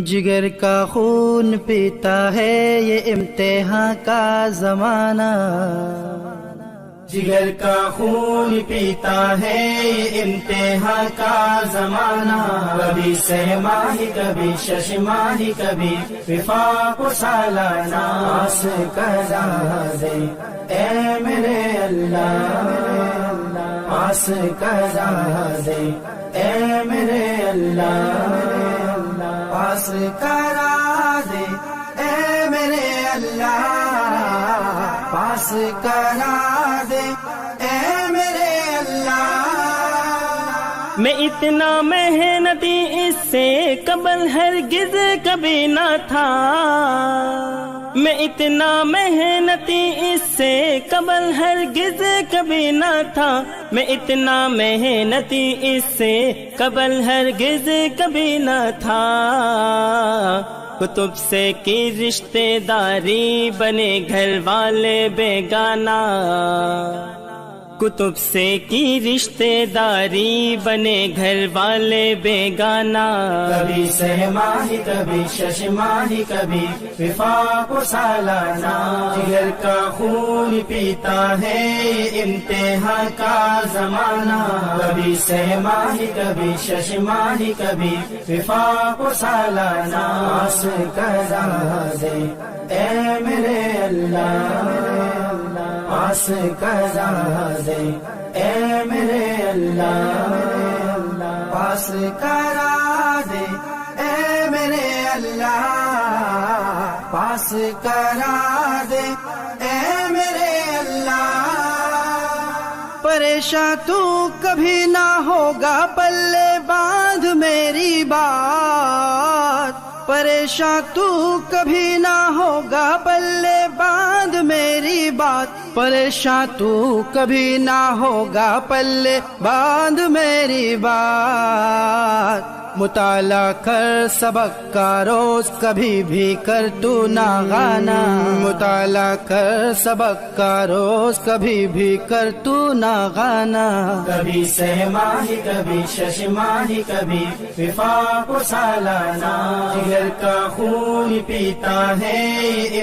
جگر کا خون پیتا ہے یہ امتحان کا زمانہ، جگر کا خون پیتا ہے یہ امتحان کا زمانہ، کبھی سہ ماہی کبھی شش ماہی کبھی وفاق سالانہ، پاس کرا دے اے میرے اللہ، پاس کرا دے اے میرے اللہ، پاس کرا دے اے میرے اللہ، پاس کرا دے اے میرے اللہ۔ میں اتنا محنتی اس سے قبل ہرگز کبھی نہ تھا، میں اتنا محنتی اس سے قبل ہرگز کبھی نہ تھا، میں اتنا محنتی اس سے قبل ہرگز کبھی نہ تھا، کتب سے کی رشتے داری بنے گھر والے بیگانہ، کتب سے کی رشتے داری بنے گھر والے بیگانہ، کبھی سہ ماہی کبھی شش ماہی کبھی وفاق سالانہ، جگر کا خون پیتا ہے امتحان کا زمانہ، کبھی سہ ماہی کبھی شش ماہی کبھی وفاق سالانہ، پاس کرا دے اے میرے اللہ، پاس کرا دے اے میرے اللہ، پاس کرا دے اے میرے اللہ، پاس کرا دے اے میرے اللہ۔ پریشان تو کبھی نہ ہوگا پلے باندھ میری بات، پریشان تو کبھی نہ ہوگا پلے باندھ میری بات، پریشان تو کبھی نہ ہوگا پلے باندھ میری بات، مطالعہ کر سبق کا روز کبھی بھی کر تو نہ غانا، مطالعہ کر سبق کا روز کبھی بھی کر تو نہ غانا، کبھی سہ ماہی کبھی شش ماہی کبھی وفاق سالانہ، جگر کا خون پیتا ہے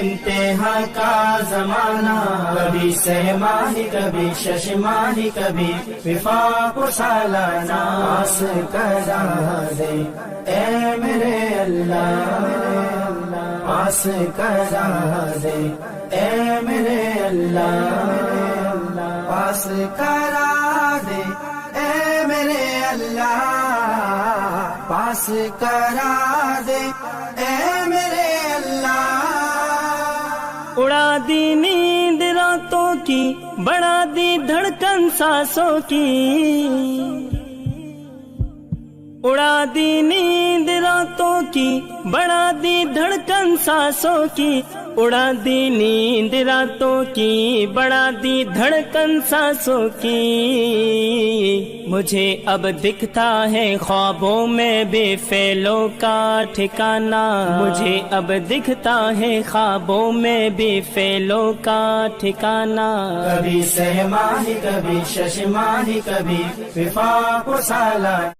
امتحان کا زمانہ، کبھی سہ ماہی کبھی شش ماہی کبھی وفاق سالانہ، پاس کرا دے اے میرے اللہ، پاس کرا دے اے میرے اللہ، پاس کرا دے اے میرے اللہ، پاس کرا دے اے میرے اللہ۔ اڑا دی نیند راتوں کی، بڑھا دی دھڑکن سانسوں کی، اڑا دی نیند راتوں کی، بڑھا دی دھڑکن سانسوں کی، اڑا دی نیند راتوں کی، بڑھا دی دھڑکن سانسوں کی، مجھے اب دکھتا ہے خوابوں میں بے فعلوں کا ٹھکانہ، مجھے اب دکھتا ہے خوابوں میں بے فعلوں کا ٹھکانہ، کبھی سہ ماہی کبھی شش ماہی کبھی وفاق سالانہ۔